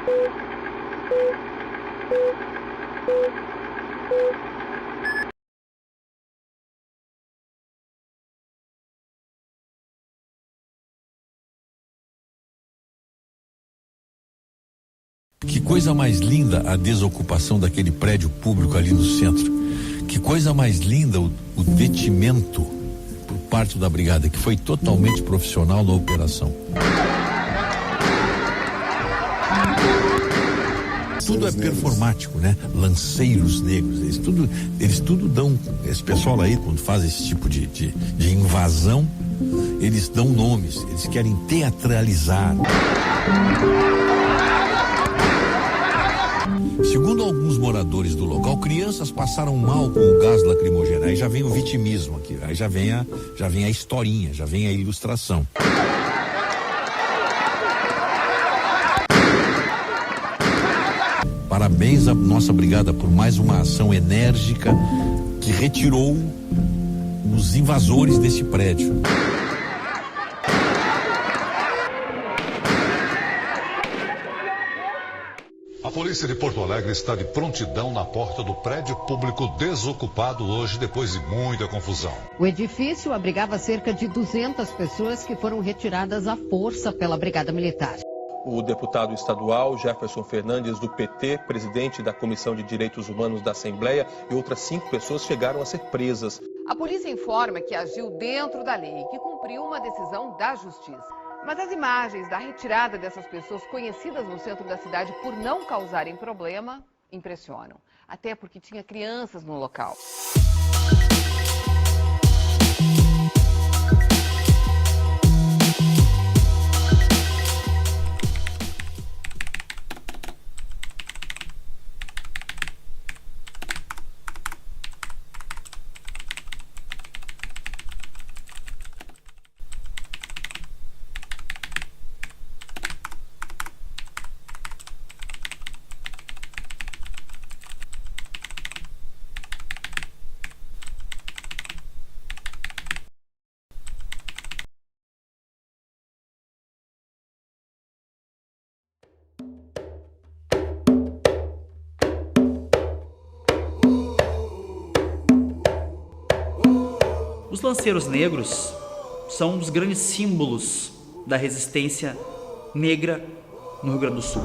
Que coisa mais linda a desocupação daquele prédio público ali no centro. Que coisa mais linda o detimento por parte da brigada, que foi totalmente profissional na operação. Tudo é performático, né? Lanceiros negros, eles tudo dão, esse pessoal aí, quando faz esse tipo de invasão, eles dão nomes, eles querem teatralizar. Segundo alguns moradores do local, crianças passaram mal com o gás lacrimogêneo. Aí já vem o vitimismo aqui, aí já vem a historinha, já vem a ilustração. Parabéns à nossa brigada por mais uma ação enérgica que retirou os invasores desse prédio. A polícia de Porto Alegre está de prontidão na porta do prédio público desocupado hoje, depois de muita confusão. O edifício abrigava cerca de 200 pessoas que foram retiradas à força pela Brigada Militar. O deputado estadual Jefferson Fernandes, do PT, presidente da Comissão de Direitos Humanos da Assembleia, e outras 5 pessoas chegaram a ser presas. A polícia informa que agiu dentro da lei e que cumpriu uma decisão da Justiça. Mas as imagens da retirada dessas pessoas conhecidas no centro da cidade por não causarem problema impressionam. Até porque tinha crianças no local. Os lanceiros negros são um dos grandes símbolos da resistência negra no Rio Grande do Sul.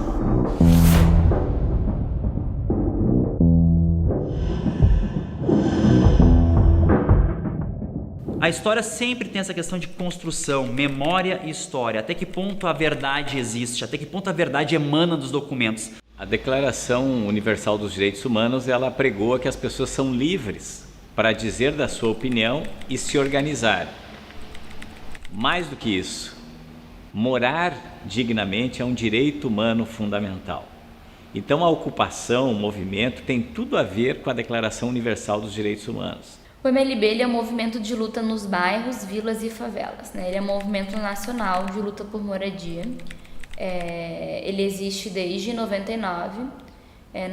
A história sempre tem essa questão de construção, memória e história. Até que ponto a verdade existe? Até que ponto a verdade emana dos documentos? A Declaração Universal dos Direitos Humanos, ela apregoa que as pessoas são livres para dizer da sua opinião e se organizar. Mais do que isso, morar dignamente é um direito humano fundamental. Então a ocupação, o movimento, tem tudo a ver com a Declaração Universal dos Direitos Humanos. O MLB ele é um movimento de luta nos bairros, vilas e favelas, né? Ele é um movimento nacional de luta por moradia. Ele existe desde 99,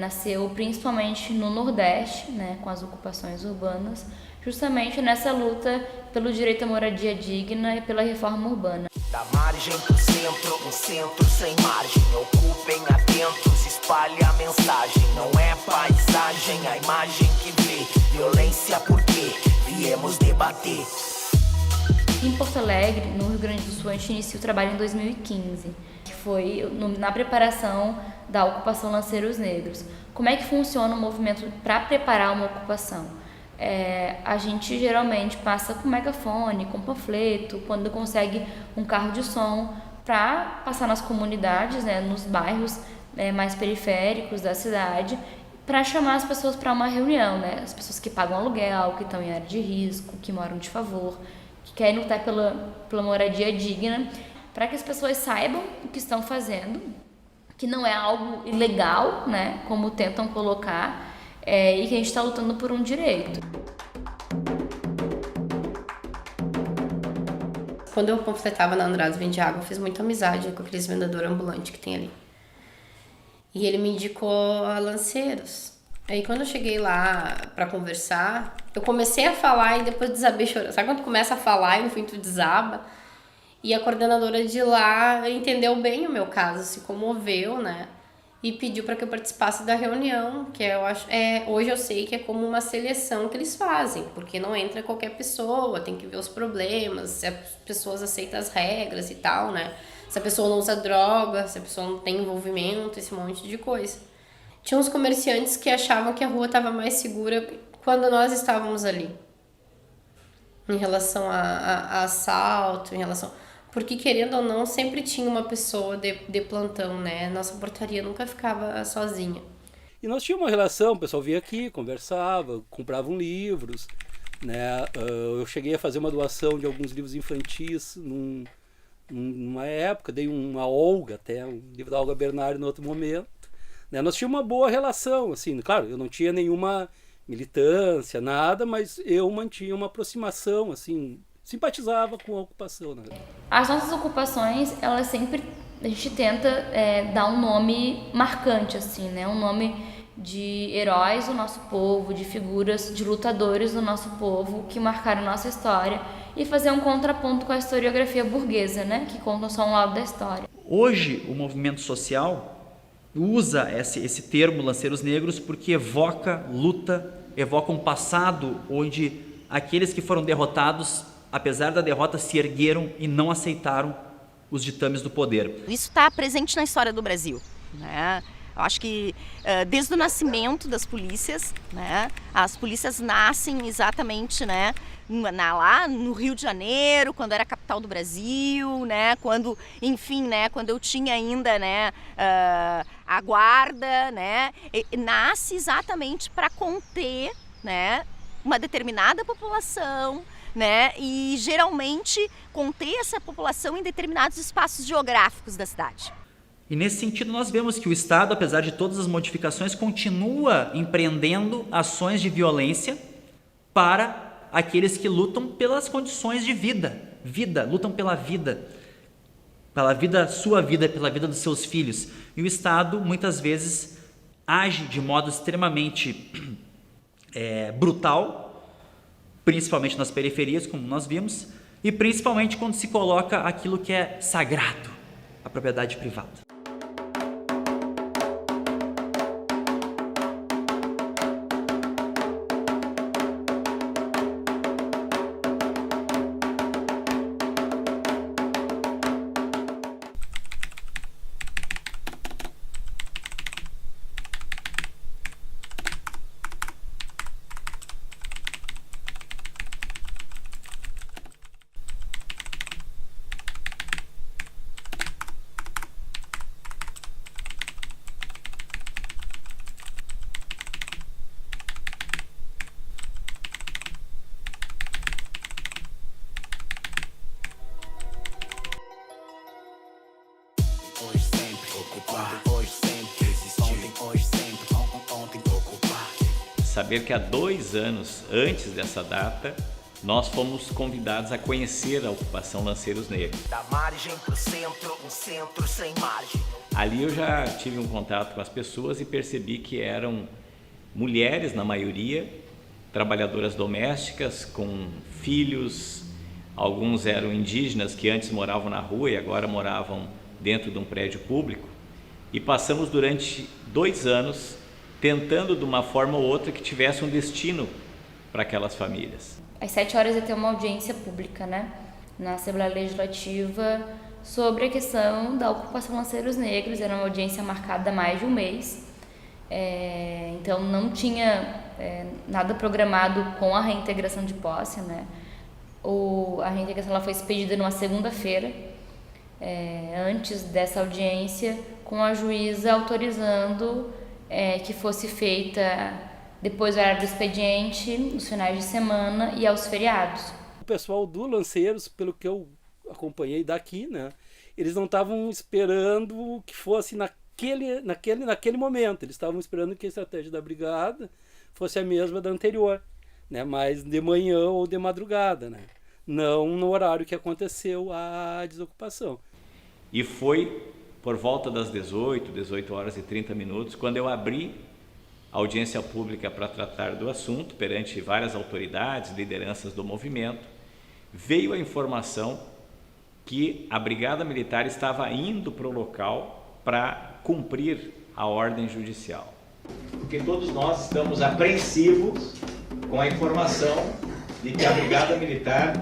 nasceu principalmente no Nordeste, né, com as ocupações urbanas, justamente nessa luta pelo direito à moradia digna e pela reforma urbana. Da margem pro centro, um centro sem margem, ocupem atentos, espalhe a mensagem, não é paisagem, a imagem que vê, violência porque viemos debater. Em Porto Alegre, no Rio Grande do Sul, a gente iniciou o trabalho em 2015, que foi na preparação da ocupação Lanceiros Negros. Como é que funciona o movimento para preparar uma ocupação? A gente geralmente passa com megafone, com panfleto, quando consegue um carro de som, para passar nas comunidades, né, nos bairros mais periféricos da cidade, para chamar as pessoas para uma reunião, né? As pessoas que pagam aluguel, que estão em área de risco, que moram de favor, que querem lutar pela moradia digna, para que as pessoas saibam o que estão fazendo, que não é algo ilegal, né, como tentam colocar, e que a gente está lutando por um direito. Quando eu panfletava na Andradas Vende Água, eu fiz muita amizade com aqueles vendedores ambulantes que tem ali. E ele me indicou a Lanceiros. Aí quando eu cheguei lá pra conversar, eu comecei a falar e depois desabei chorando. Sabe quando tu começa a falar e no fim tu desaba? E a coordenadora de lá entendeu bem o meu caso, se comoveu, né? e pediu para que eu participasse da reunião, que eu acho, hoje eu sei que é como uma seleção que eles fazem, porque não entra qualquer pessoa, tem que ver os problemas, se as pessoas aceitam as regras e tal, né? Se a pessoa não usa droga, se a pessoa não tem envolvimento, esse monte de coisa. Tinha uns comerciantes que achavam que a rua estava mais segura quando nós estávamos ali, em relação a assalto, em relação... Porque, querendo ou não, sempre tinha uma pessoa de plantão, né? Nossa portaria nunca ficava sozinha. E nós tínhamos uma relação, o pessoal vinha aqui, conversava, compravam livros, né? Eu cheguei a fazer uma doação de alguns livros infantis numa época, dei uma Olga até, um livro da Olga Bernardi no outro momento. Né? Nós tínhamos uma boa relação, assim, claro, eu não tinha nenhuma militância, nada, mas eu mantinha uma aproximação, assim, simpatizava com a ocupação, né? As nossas ocupações, elas sempre, a gente tenta dar um nome marcante, assim, né? Um nome de heróis do nosso povo, de figuras, de lutadores do nosso povo que marcaram nossa história e fazer um contraponto com a historiografia burguesa, né? Que conta só um lado da história. Hoje, o movimento social usa esse termo lanceiros negros porque evoca luta, evoca um passado onde aqueles que foram derrotados, apesar da derrota, se ergueram e não aceitaram os ditames do poder. Isso está presente na história do Brasil, né? Eu acho que desde o nascimento das polícias, né? As polícias nascem exatamente, né? Lá no Rio de Janeiro, quando era a capital do Brasil, né? Quando, enfim, né? Quando eu tinha ainda, né? A guarda, né? Nasce exatamente para conter, né? Uma determinada população, né? E geralmente conter essa população em determinados espaços geográficos da cidade. E nesse sentido nós vemos que o Estado, apesar de todas as modificações, continua empreendendo ações de violência para aqueles que lutam pelas condições de vida, lutam pela vida, sua vida, pela vida dos seus filhos. E o Estado muitas vezes age de modo extremamente brutal, principalmente nas periferias, como nós vimos, e principalmente quando se coloca aquilo que é sagrado, a propriedade privada. Saber que há 2 anos antes dessa data, nós fomos convidados a conhecer a ocupação Lanceiros Negros. Da margem pro centro, um centro sem margem. Ali eu já tive um contato com as pessoas e percebi que eram mulheres, na maioria, trabalhadoras domésticas, com filhos. Alguns eram indígenas que antes moravam na rua e agora moravam dentro de um prédio público. E passamos durante 2 anos tentando de uma forma ou outra que tivesse um destino para aquelas famílias. Às 7 horas ia ter uma audiência pública, né, na Assembleia Legislativa sobre a questão da ocupação Lanceiros Negros. Era uma audiência marcada há mais de um mês, então não tinha nada programado com a reintegração de posse, né. A reintegração ela foi expedida numa segunda-feira, antes dessa audiência, com a juíza autorizando que fosse feita depois do horário do expediente, nos finais de semana e aos feriados. O pessoal do Lanceiros, pelo que eu acompanhei daqui, né, eles não estavam esperando que fosse naquele momento, eles estavam esperando que a estratégia da brigada fosse a mesma da anterior, né, mas de manhã ou de madrugada, né, não no horário que aconteceu a desocupação. E foi por volta das 18 horas e 30 minutos, quando eu abri a audiência pública para tratar do assunto perante várias autoridades, lideranças do movimento, veio a informação que a Brigada Militar estava indo para o local para cumprir a ordem judicial. Porque todos nós estamos apreensivos com a informação de que a Brigada Militar,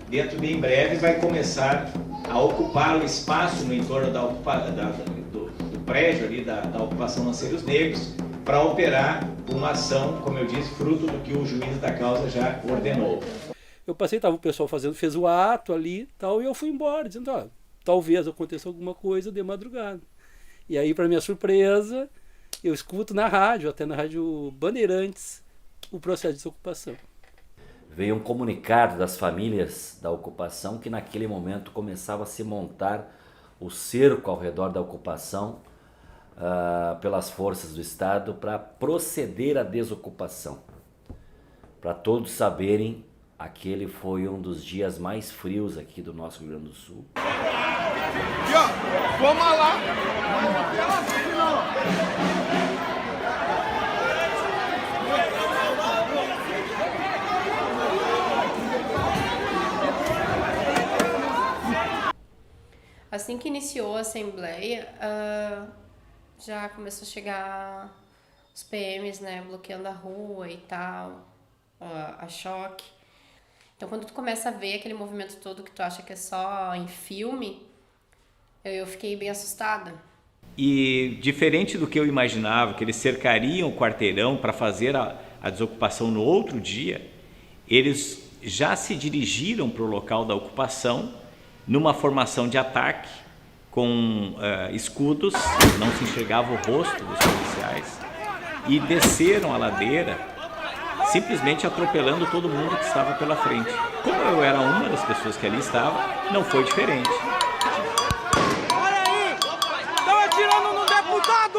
dentro de em breve, vai começar a ocupar o espaço no entorno do prédio ali da ocupação Lanceiros Negros, para operar uma ação, como eu disse, fruto do que o juiz da causa já ordenou. Eu passei, o pessoal fez o ato ali tal, e eu fui embora, dizendo, talvez aconteça alguma coisa de madrugada. E aí, para minha surpresa, eu escuto na rádio, até na Rádio Bandeirantes, o processo de desocupação. Veio um comunicado das famílias da ocupação que naquele momento começava a se montar o cerco ao redor da ocupação pelas forças do Estado para proceder à desocupação. Para todos saberem, aquele foi um dos dias mais frios aqui do nosso Rio Grande do Sul. Aqui, ó, vamos lá! Assim que iniciou a Assembleia, já começou a chegar os PMs, né, bloqueando a rua e tal, a choque. Então, quando tu começa a ver aquele movimento todo que tu acha que é só em filme, eu fiquei bem assustada. E diferente do que eu imaginava, que eles cercariam o quarteirão para fazer a desocupação no outro dia, eles já se dirigiram para o local da ocupação numa formação de ataque com escudos, não se enxergava o rosto dos policiais, e desceram a ladeira, simplesmente atropelando todo mundo que estava pela frente. Como eu era uma das pessoas que ali estava, não foi diferente. Olha aí! Estão atirando no deputado!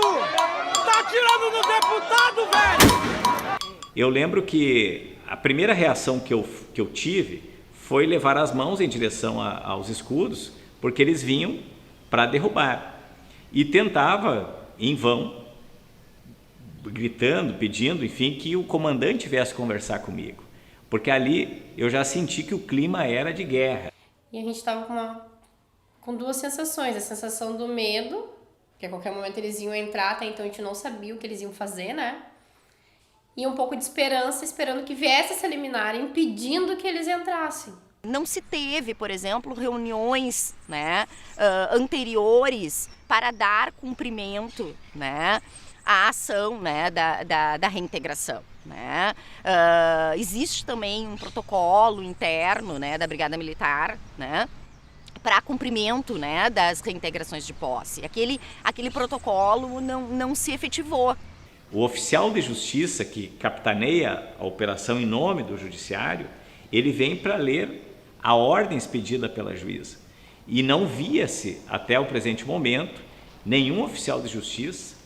Está atirando no deputado, velho! Eu lembro que a primeira reação que eu tive foi levar as mãos em direção aos escudos, porque eles vinham para derrubar. E tentava, em vão, gritando, pedindo, enfim, que o comandante viesse conversar comigo. Porque ali eu já senti que o clima era de guerra. E a gente estava com duas sensações. A sensação do medo, que a qualquer momento eles iam entrar, até então a gente não sabia o que eles iam fazer, né? E um pouco de esperança, esperando que viesse essa liminar, impedindo que eles entrassem. Não se teve, por exemplo, reuniões, né, anteriores para dar cumprimento, né, à ação, né, da reintegração. Né? Existe também um protocolo interno, né, da Brigada Militar, né, para cumprimento, né, das reintegrações de posse. Aquele protocolo não se efetivou. O oficial de justiça que capitaneia a operação em nome do judiciário, ele vem para ler a ordem expedida pela juíza. E não via-se, até o presente momento, nenhum oficial de justiça,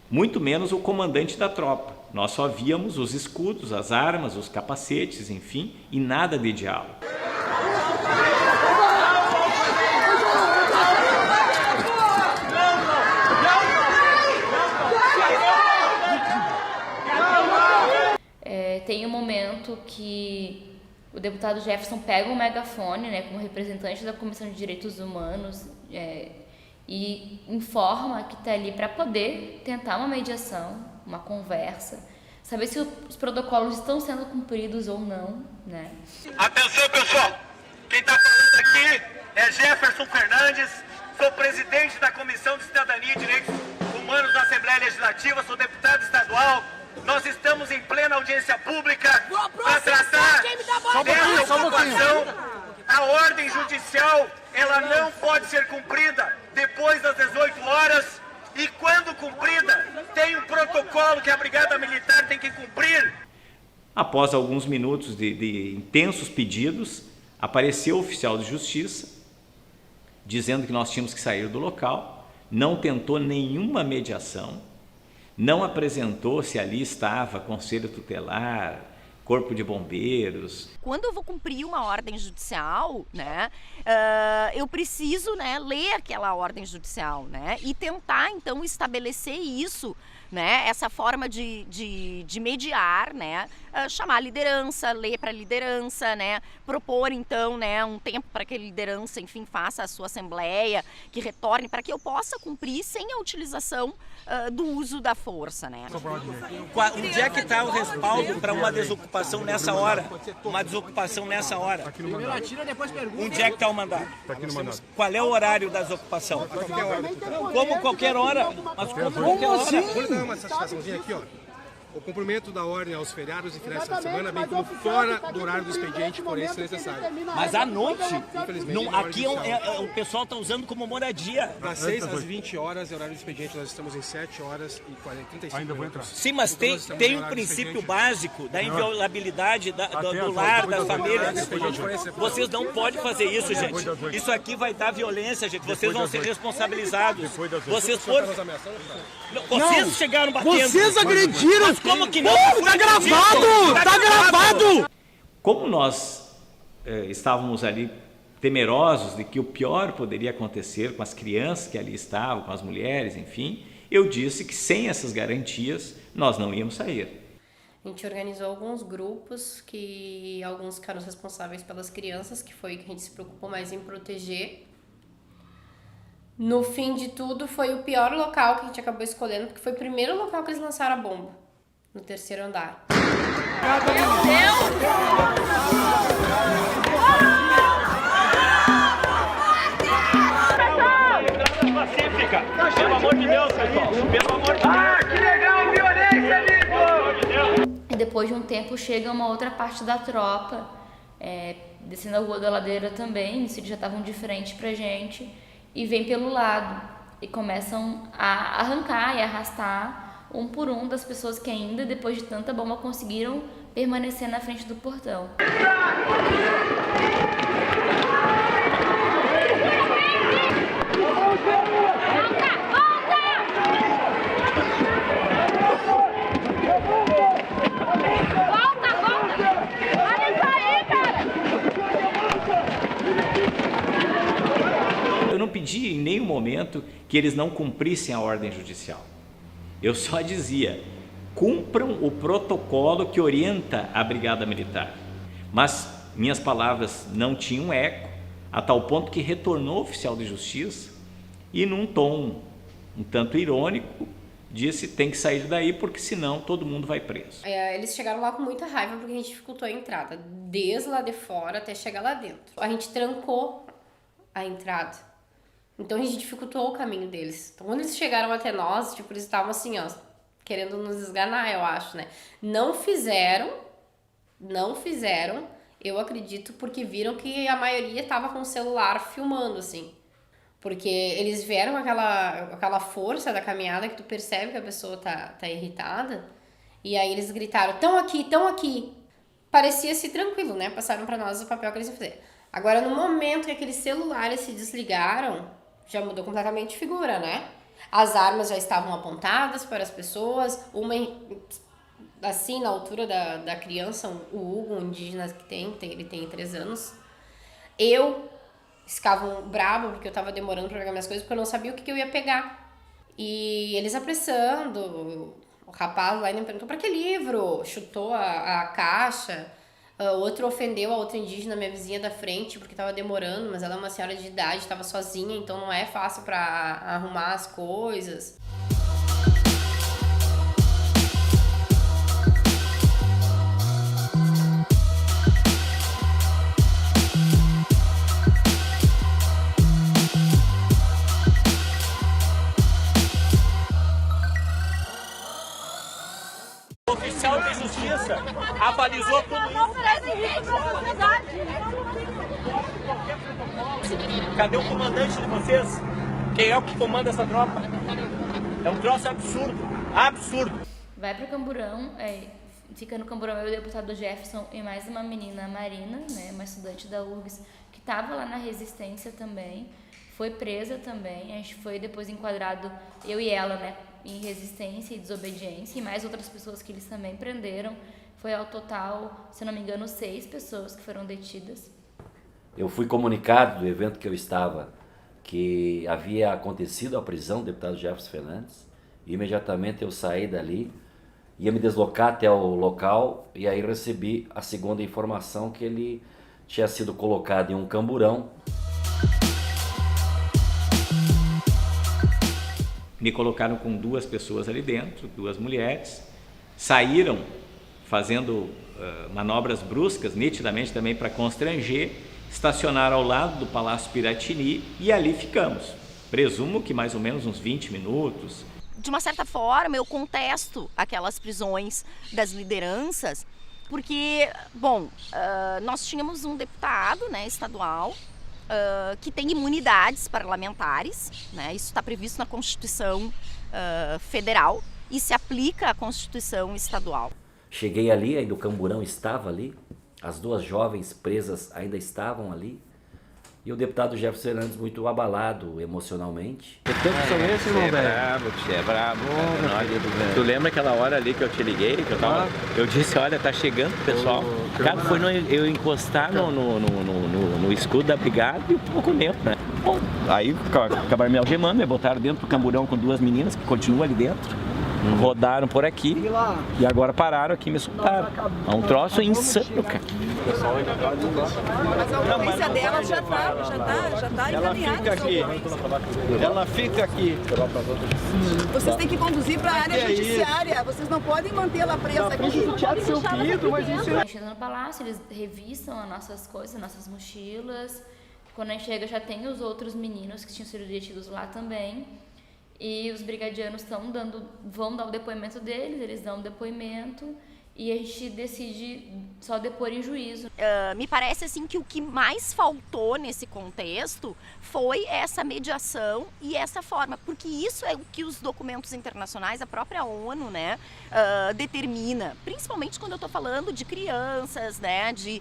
muito menos o comandante da tropa. Nós só víamos os escudos, as armas, os capacetes, enfim, e nada de diálogo. Tem um momento que o deputado Jefferson pega um megafone, né, como representante da Comissão de Direitos Humanos, e informa que está ali para poder tentar uma mediação, uma conversa, saber se os protocolos estão sendo cumpridos ou não, né? Atenção, pessoal! Quem está falando aqui é Jefferson Fernandes, sou presidente da Comissão de Cidadania e Direitos Humanos da Assembleia Legislativa, sou deputado estadual. Nós estamos em plena audiência pública para tratar dessa ocupação. A ordem judicial, ela não pode ser cumprida depois das 18 horas e quando cumprida, tem um protocolo que a Brigada Militar tem que cumprir. Após alguns minutos de intensos pedidos, apareceu o oficial de justiça dizendo que nós tínhamos que sair do local, não tentou nenhuma mediação, não apresentou se ali estava conselho tutelar, corpo de bombeiros. Quando eu vou cumprir uma ordem judicial, né, eu preciso, né, ler aquela ordem judicial, né, e tentar então estabelecer isso, né, essa forma de mediar, né, chamar a liderança, ler para a liderança, né, propor então, né, um tempo para que a liderança, enfim, faça a sua assembleia, que retorne para que eu possa cumprir sem a utilização do uso da força, né. Onde é que está o respaldo para uma desocupação nessa hora? Uma desocupação nessa hora? Onde é que está o mandato? Qual é o horário da desocupação? Como qualquer hora? Mas como qualquer hora? Vou lhe dar uma satisfaçãozinha aqui, ó. O cumprimento da ordem aos feriados e finais de semana, bem como fora do horário do expediente, porém, se necessário. Mas à noite? Não, aqui o pessoal está usando como moradia. Das 6 às 20 horas é o horário do expediente, nós estamos em 7 horas e 35 Ainda vou minutos. Sim, mas tem um princípio básico da inviolabilidade do lar, da família. Vocês não podem fazer isso, gente. Isso aqui vai dar violência, gente. Vocês vão ser responsabilizados. Vocês chegaram batendo. Vocês agrediram. Como que não? Tá gravado! Tá gravado! Como nós estávamos ali temerosos de que o pior poderia acontecer com as crianças que ali estavam, com as mulheres, enfim, eu disse que sem essas garantias nós não íamos sair. A gente organizou alguns grupos que alguns ficaram responsáveis pelas crianças, que foi o que a gente se preocupou mais em proteger. No fim de tudo, foi o pior local que a gente acabou escolhendo, porque foi o primeiro local que eles lançaram a bomba. No 3º andar. Meu Deus! Pacífica! Pelo amor de Deus, pessoal! Pelo amor de Deus! Ah, que legal! Violência, amigo! E depois de um tempo chega uma outra parte da tropa, descendo a rua da ladeira também, eles já estavam de frente pra gente, e vem pelo lado, e começam a arrancar e arrastar um por um das pessoas que ainda, depois de tanta bomba, conseguiram permanecer na frente do portão. Eu não pedi em nenhum momento que eles não cumprissem a ordem judicial. Eu só dizia, cumpram o protocolo que orienta a Brigada Militar. Mas minhas palavras não tinham eco, a tal ponto que retornou o oficial de justiça e num tom um tanto irônico, disse, tem que sair daí porque senão todo mundo vai preso. Eles chegaram lá com muita raiva porque a gente dificultou a entrada, desde lá de fora até chegar lá dentro. A gente trancou a entrada. Então a gente dificultou o caminho deles. Então quando eles chegaram até nós, tipo, eles estavam assim, ó, querendo nos esganar, eu acho, né? Não fizeram, eu acredito, porque viram que a maioria tava com o celular filmando, assim. Porque eles vieram aquela força da caminhada que tu percebe que a pessoa tá irritada. E aí eles gritaram, tão aqui. Parecia-se tranquilo, né? Passaram pra nós o papel que eles iam fazer. Agora, no momento que aqueles celulares se desligaram, já mudou completamente de figura, né? As armas já estavam apontadas para as pessoas, uma assim, na altura da criança, o Hugo, um indígena que ele tem 3 anos. Eles ficavam bravos porque eu tava demorando pra pegar minhas coisas, porque eu não sabia o que eu ia pegar. E eles apressando, o rapaz lá ainda me perguntou, pra que livro? Chutou a caixa. Outro ofendeu a outra indígena, minha vizinha da frente, porque tava demorando, mas ela é uma senhora de idade, tava sozinha, então não é fácil pra arrumar as coisas. O oficial de justiça avalizou tudo isso. Cadê o comandante de vocês? Quem é o que comanda essa tropa? É um troço absurdo. Vai pro Camburão, fica no Camburão eu, o deputado Jefferson e mais uma menina, Marina, né, uma estudante da URGS, que estava lá na resistência também, foi presa também, a gente foi depois enquadrado, eu e ela, né, em resistência e desobediência, e mais outras pessoas que eles também prenderam. Foi ao total, se não me engano, 6 pessoas que foram detidas. Eu fui comunicado do evento que eu estava, que havia acontecido a prisão do deputado Jefferson Fernandes. Imediatamente eu saí dali, ia me deslocar até o local, e aí recebi a segunda informação que ele tinha sido colocado em um camburão. Me colocaram com 2 pessoas ali dentro, 2 mulheres, saíram fazendo manobras bruscas, nitidamente também para constranger, estacionaram ao lado do Palácio Piratini e ali ficamos. Presumo que mais ou menos uns 20 minutos. De uma certa forma, eu contesto aquelas prisões das lideranças, porque, bom, nós tínhamos um deputado, né, estadual, que tem imunidades parlamentares, né, isso está previsto na Constituição Federal e se aplica à Constituição Estadual. Cheguei ali, ainda o camburão estava ali, as 2 jovens presas ainda estavam ali, e o deputado Jefferson Fernandes muito abalado emocionalmente. Que tempo são esses, irmão, velho? É bravo. Tu lembra aquela hora ali que eu te liguei? Eu disse, olha, tá chegando o pessoal. Cara, foi eu encostar no escudo da brigada e pouco tempo, né? Bom, aí acabaram me algemando, me botaram dentro do camburão com 2 meninas que continuam ali dentro. Rodaram por aqui e agora pararam aqui e me soltaram. É um troço insano, cara. Mas a ocorrência dela já tá encaminhada. Ela fica aqui. Vocês têm que conduzir para a área judiciária. Vocês não podem mantê-la presa aqui. Chegando no palácio, eles revistam as nossas coisas, nossas mochilas. Quando a gente chega, já tem os outros meninos que tinham sido detidos lá também. E os brigadianos vão dar o depoimento deles, eles dão o depoimento e a gente decide só depor em juízo. Me parece assim que o que mais faltou nesse contexto foi essa mediação e essa forma, porque isso é o que os documentos internacionais, a própria ONU, né, determina, principalmente quando eu estou falando de crianças, né, de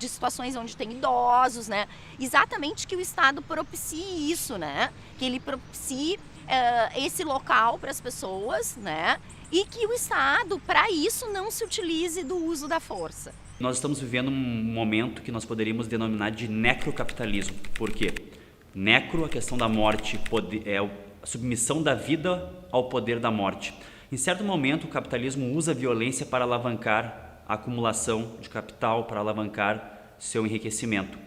situações onde tem idosos, né, exatamente que o Estado propicie isso, né, que ele propicie esse local para as pessoas, né? E que o Estado, para isso, não se utilize do uso da força. Nós estamos vivendo um momento que nós poderíamos denominar de necrocapitalismo. Por quê? Necro, a questão da morte, é a submissão da vida ao poder da morte. Em certo momento, o capitalismo usa a violência para alavancar a acumulação de capital, para alavancar seu enriquecimento.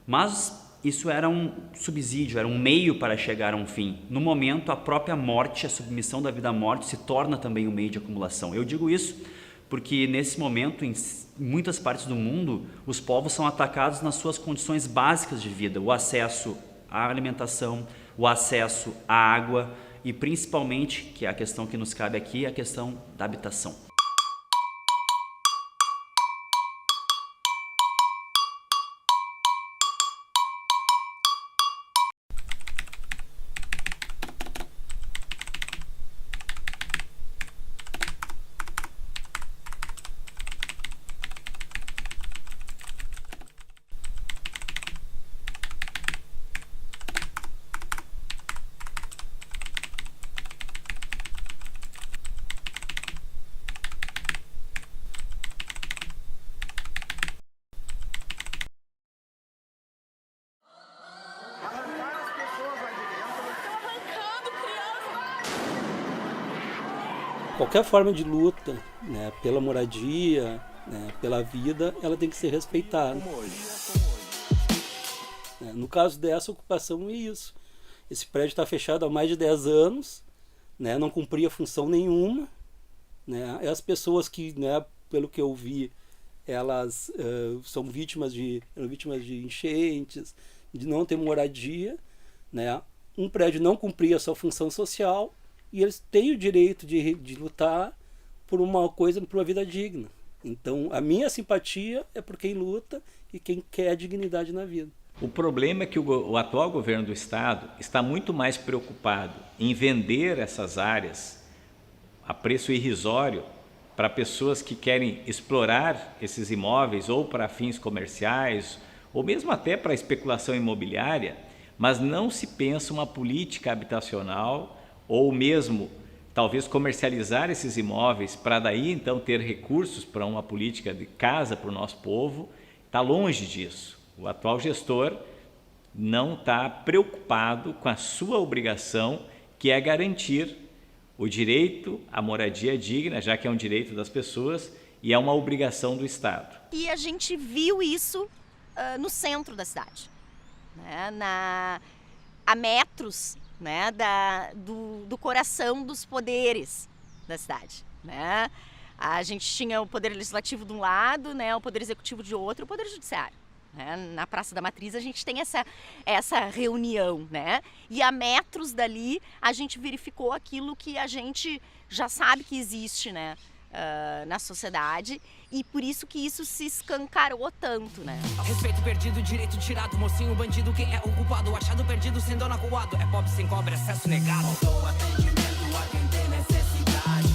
Mas isso era um subsídio, era um meio para chegar a um fim. No momento, a própria morte, a submissão da vida à morte se torna também um meio de acumulação. Eu digo isso porque nesse momento, em muitas partes do mundo, os povos são atacados nas suas condições básicas de vida, o acesso à alimentação, o acesso à água e principalmente, que é a questão que nos cabe aqui, a questão da habitação. Qualquer forma de luta, né, pela moradia, né, pela vida, ela tem que ser respeitada. No caso dessa ocupação é isso. Esse prédio está fechado há mais de 10 anos, né, não cumpria função nenhuma. Né, as pessoas que, né, pelo que eu vi, elas são vítimas de enchentes, de não ter moradia. Né, um prédio não cumpria a sua função social, e eles têm o direito de lutar por uma coisa, por uma vida digna. Então, a minha simpatia é por quem luta e quem quer dignidade na vida. O problema é que o atual governo do Estado está muito mais preocupado em vender essas áreas a preço irrisório para pessoas que querem explorar esses imóveis ou para fins comerciais ou mesmo até para especulação imobiliária, mas não se pensa uma política habitacional ou mesmo talvez comercializar esses imóveis para daí então ter recursos para uma política de casa para o nosso povo, está longe disso. O atual gestor não está preocupado com a sua obrigação, que é garantir o direito à moradia digna, já que é um direito das pessoas e é uma obrigação do Estado. E a gente viu isso no centro da cidade, né? A metros, né, do coração dos poderes da cidade, né? A gente tinha o poder legislativo de um lado, né, o poder executivo de outro, e o poder judiciário. Né? Na Praça da Matriz a gente tem essa reunião, né? E a metros dali a gente verificou aquilo que a gente já sabe que existe, né, na sociedade, e por isso que isso se escancarou tanto, né? Respeito perdido, direito tirado, mocinho bandido, quem é o culpado, achado perdido, sem dono acuado, é pobre sem cobre, acesso negado. Faltou atendimento a quem tem necessidade.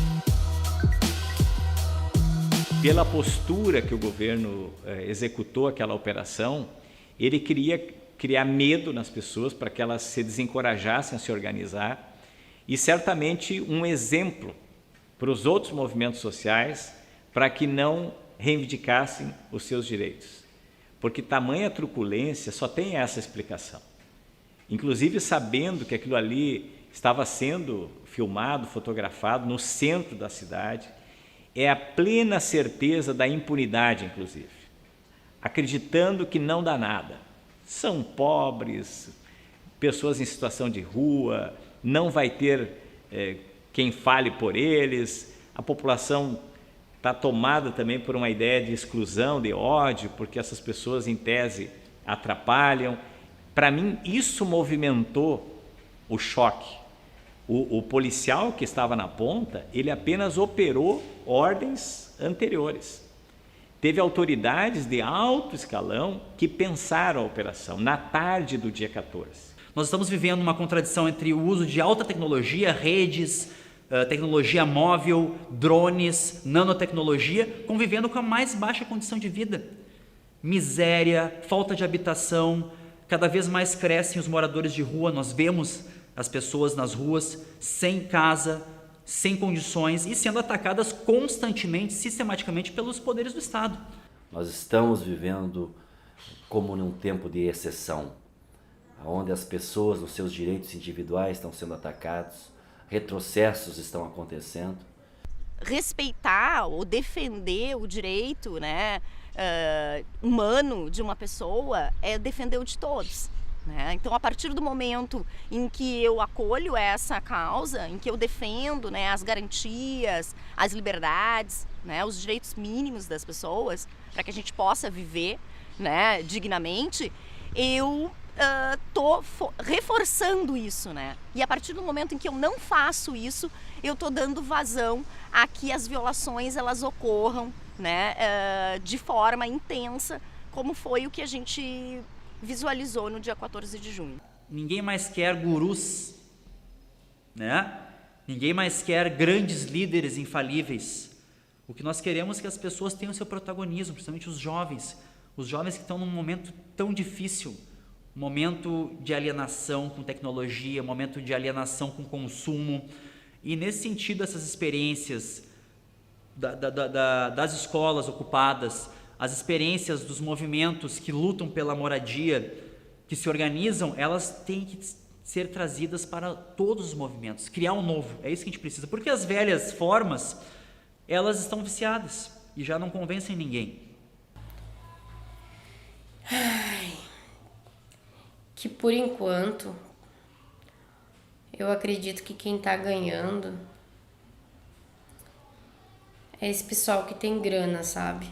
Pela postura que o governo executou aquela operação, ele queria criar medo nas pessoas para que elas se desencorajassem a se organizar, e certamente um exemplo para os outros movimentos sociais para que não reivindicassem os seus direitos. Porque tamanha truculência só tem essa explicação. Inclusive sabendo que aquilo ali estava sendo filmado, fotografado no centro da cidade, é a plena certeza da impunidade, inclusive, acreditando que não dá nada. São pobres, pessoas em situação de rua, não vai ter quem fale por eles, a população está tomada também por uma ideia de exclusão, de ódio, porque essas pessoas, em tese, atrapalham. Para mim, isso movimentou o choque. O policial que estava na ponta, ele apenas operou ordens anteriores. Teve autoridades de alto escalão que pensaram a operação na tarde do dia 14. Nós estamos vivendo uma contradição entre o uso de alta tecnologia, redes, tecnologia móvel, drones, nanotecnologia, convivendo com a mais baixa condição de vida. Miséria, falta de habitação, cada vez mais crescem os moradores de rua, nós vemos as pessoas nas ruas, sem casa, sem condições e sendo atacadas constantemente, sistematicamente pelos poderes do Estado. Nós estamos vivendo como num tempo de exceção, onde as pessoas, os seus direitos individuais estão sendo atacados, retrocessos estão acontecendo. Respeitar ou defender o direito, né, humano de uma pessoa é defender o de todos. Né? Então, a partir do momento em que eu acolho essa causa, em que eu defendo, né, as garantias, as liberdades, né, os direitos mínimos das pessoas, para que a gente possa viver, né, dignamente, eu estou reforçando isso, né? E a partir do momento em que eu não faço isso, eu estou dando vazão a que as violações elas ocorram, né, de forma intensa, como foi o que a gente visualizou no dia 14 de junho. Ninguém mais quer gurus, né? Ninguém mais quer grandes líderes infalíveis. O que nós queremos é que as pessoas tenham seu protagonismo, principalmente os jovens que estão num momento tão difícil, um momento de alienação com tecnologia, um momento de alienação com consumo. E nesse sentido, essas experiências das escolas ocupadas, as experiências dos movimentos que lutam pela moradia, que se organizam, elas têm que ser trazidas para todos os movimentos, criar um novo, é isso que a gente precisa, porque as velhas formas, elas estão viciadas e já não convencem ninguém. Ai, que por enquanto, eu acredito que quem tá ganhando é esse pessoal que tem grana, sabe?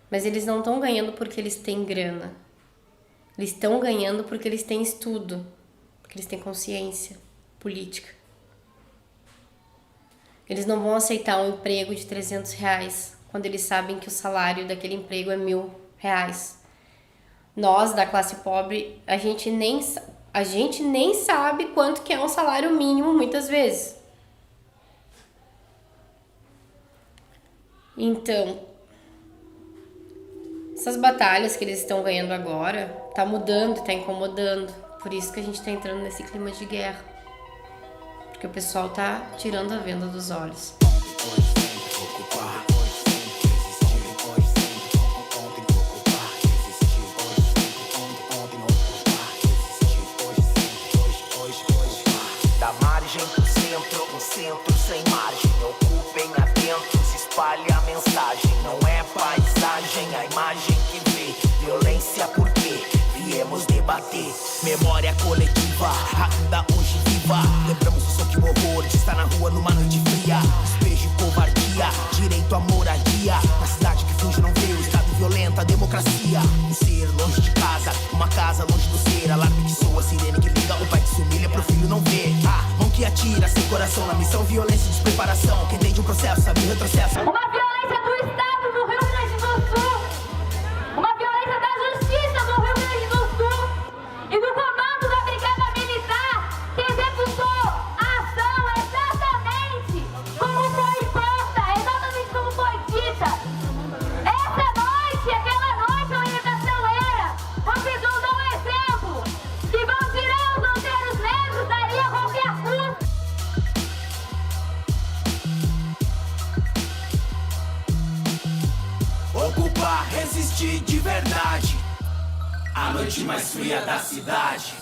Mas eles não estão ganhando porque eles têm grana. Eles estão ganhando porque eles têm estudo, porque eles têm consciência política. Eles não vão aceitar um emprego de R$300 quando eles sabem que o salário daquele emprego é R$1.000. Nós, da classe pobre, a gente nem sabe quanto que é um salário mínimo muitas vezes. Então, essas batalhas que eles estão ganhando agora, tá mudando, tá incomodando. Por isso que a gente tá entrando nesse clima de guerra. porque o pessoal tá tirando a venda dos olhos. Da margem pro centro, um centro sem margem. Ocupem atentos, espalhe a mensagem. Não é paisagem, a imagem que vê. Violência porque viemos debater. Memória coletiva, ainda hoje viva. Lembramos o som que o horror de estar na rua numa noite fria. Despejo e covardia, direito à moradia. Na cidade que finge não vê o estado violento, a democracia. Um ser longe de casa, uma casa longe do ser. Alarme que soa, sirene que liga, o pai que se humilha pro filho não ver. Mão que atira, sem coração, na missão, violência e despreparação. Quem tem de um processo, sabe o retrocesso. Uma violência do Estado no Rio Grande do Sul. Uma violência da justiça no Rio Grande do Sul. E do comando da Brigada Militar, que executou a ação exatamente como foi imposta, exatamente como foi dita. Essa noite, aquela noite, a orientação era: vocês vão dar um exemplo, que vão tirar os lanceiros negros daí a qualquer custo. Ocupar, resistir de verdade. A noite mais fria da cidade.